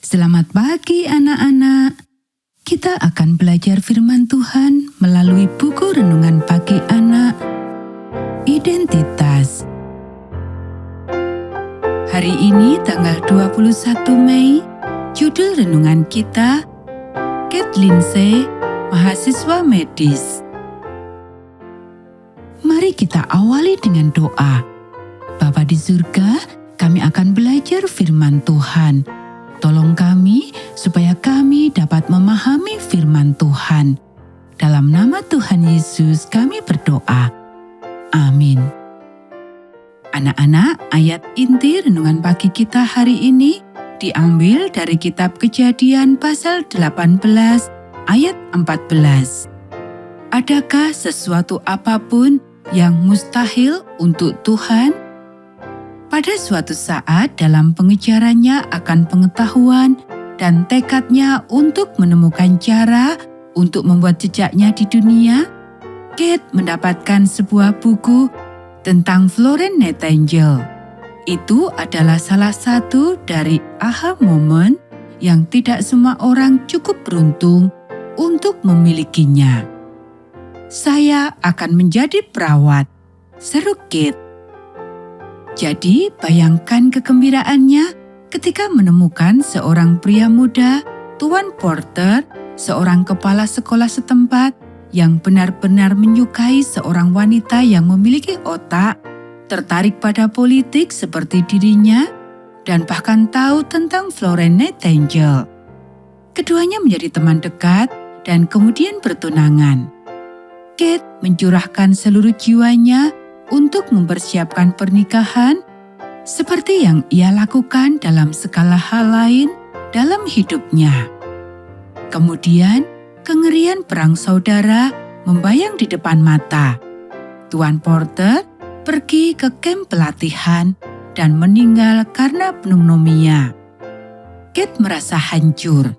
Selamat pagi anak-anak. Kita akan belajar firman Tuhan melalui buku renungan pagi anak, Identitas. Hari ini tanggal 21 Mei, judul renungan kita, Kate Lindsay, mahasiswa medis. Mari kita awali dengan doa. Bapa di surga, kami akan belajar firman Tuhan. Tolong kami supaya kami dapat memahami firman Tuhan. Dalam nama Tuhan Yesus kami berdoa. Amin. Anak-anak, ayat inti renungan pagi kita hari ini diambil dari kitab Kejadian pasal 18 ayat 14. Adakah sesuatu apapun yang mustahil untuk Tuhan? Pada suatu saat dalam pengejarannya akan pengetahuan dan tekadnya untuk menemukan cara untuk membuat jejaknya di dunia, Kate mendapatkan sebuah buku tentang Florence Nightingale. Itu adalah salah satu dari aha moment yang tidak semua orang cukup beruntung untuk memilikinya. Saya akan menjadi perawat, seru Kate. Jadi, bayangkan kegembiraannya ketika menemukan seorang pria muda, Tuan Porter, seorang kepala sekolah setempat yang benar-benar menyukai seorang wanita yang memiliki otak, tertarik pada politik seperti dirinya, dan bahkan tahu tentang Florence Nightingale. Keduanya menjadi teman dekat dan kemudian bertunangan. Kate mencurahkan seluruh jiwanya untuk mempersiapkan pernikahan, seperti yang ia lakukan dalam segala hal lain dalam hidupnya. Kemudian, kengerian perang saudara membayang di depan mata. Tuan Porter pergi ke kamp pelatihan dan meninggal karena pneumonia. Kate merasa hancur.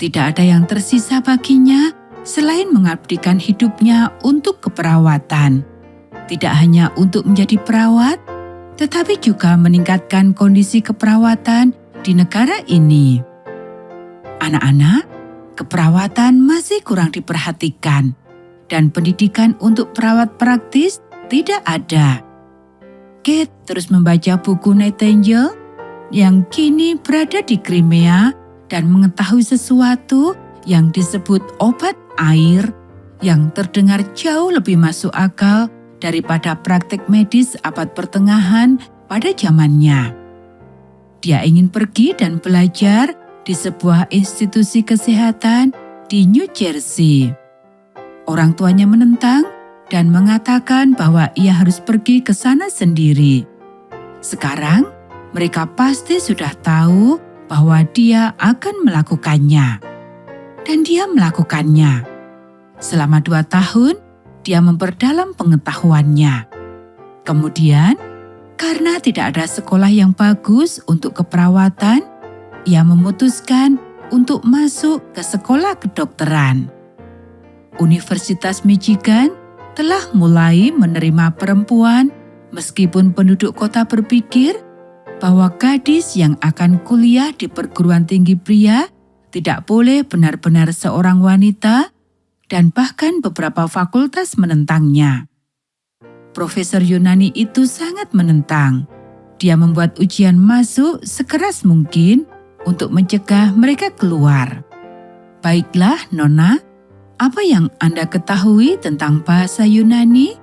Tidak ada yang tersisa baginya selain mengabdikan hidupnya untuk keperawatan. Tidak hanya untuk menjadi perawat, tetapi juga meningkatkan kondisi keperawatan di negara ini. Anak-anak, keperawatan masih kurang diperhatikan, dan pendidikan untuk perawat praktis tidak ada. Kate terus membaca buku Nightingale yang kini berada di Crimea dan mengetahui sesuatu yang disebut obat air yang terdengar jauh lebih masuk akal daripada praktik medis abad pertengahan pada zamannya. Dia ingin pergi dan belajar di sebuah institusi kesehatan di New Jersey. Orang tuanya menentang dan mengatakan bahwa ia harus pergi ke sana sendiri. Sekarang, mereka pasti sudah tahu bahwa dia akan melakukannya. Dan dia melakukannya. Selama 2 tahun, dia memperdalam pengetahuannya. Kemudian, karena tidak ada sekolah yang bagus untuk keperawatan, ia memutuskan untuk masuk ke sekolah kedokteran. Universitas Michigan telah mulai menerima perempuan meskipun penduduk kota berpikir bahwa gadis yang akan kuliah di perguruan tinggi pria tidak boleh benar-benar seorang wanita, dan bahkan beberapa fakultas menentangnya. Profesor Yunani itu sangat menentang. Dia membuat ujian masuk sekeras mungkin untuk mencegah mereka keluar. Baiklah, Nona, apa yang Anda ketahui tentang bahasa Yunani?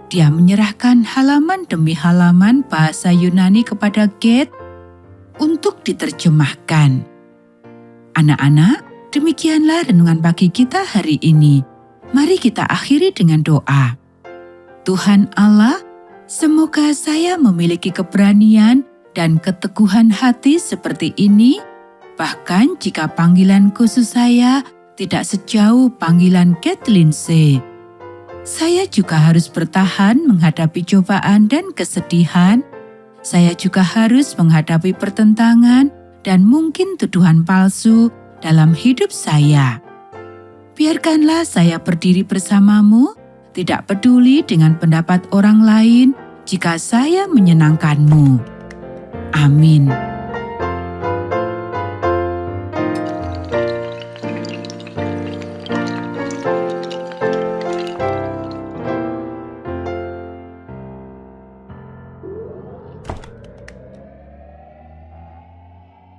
Dia menyerahkan halaman demi halaman bahasa Yunani kepada Kate untuk diterjemahkan. Anak-anak, demikianlah renungan pagi kita hari ini. Mari kita akhiri dengan doa. Tuhan Allah, semoga saya memiliki keberanian dan keteguhan hati seperti ini, bahkan jika panggilan khusus saya tidak sejauh panggilan Kate Lindsay. Saya juga harus bertahan menghadapi cobaan dan kesedihan. Saya juga harus menghadapi pertentangan dan mungkin tuduhan palsu dalam hidup saya. Biarkanlah saya berdiri bersamamu, tidak peduli dengan pendapat orang lain jika saya menyenangkanmu. Amin.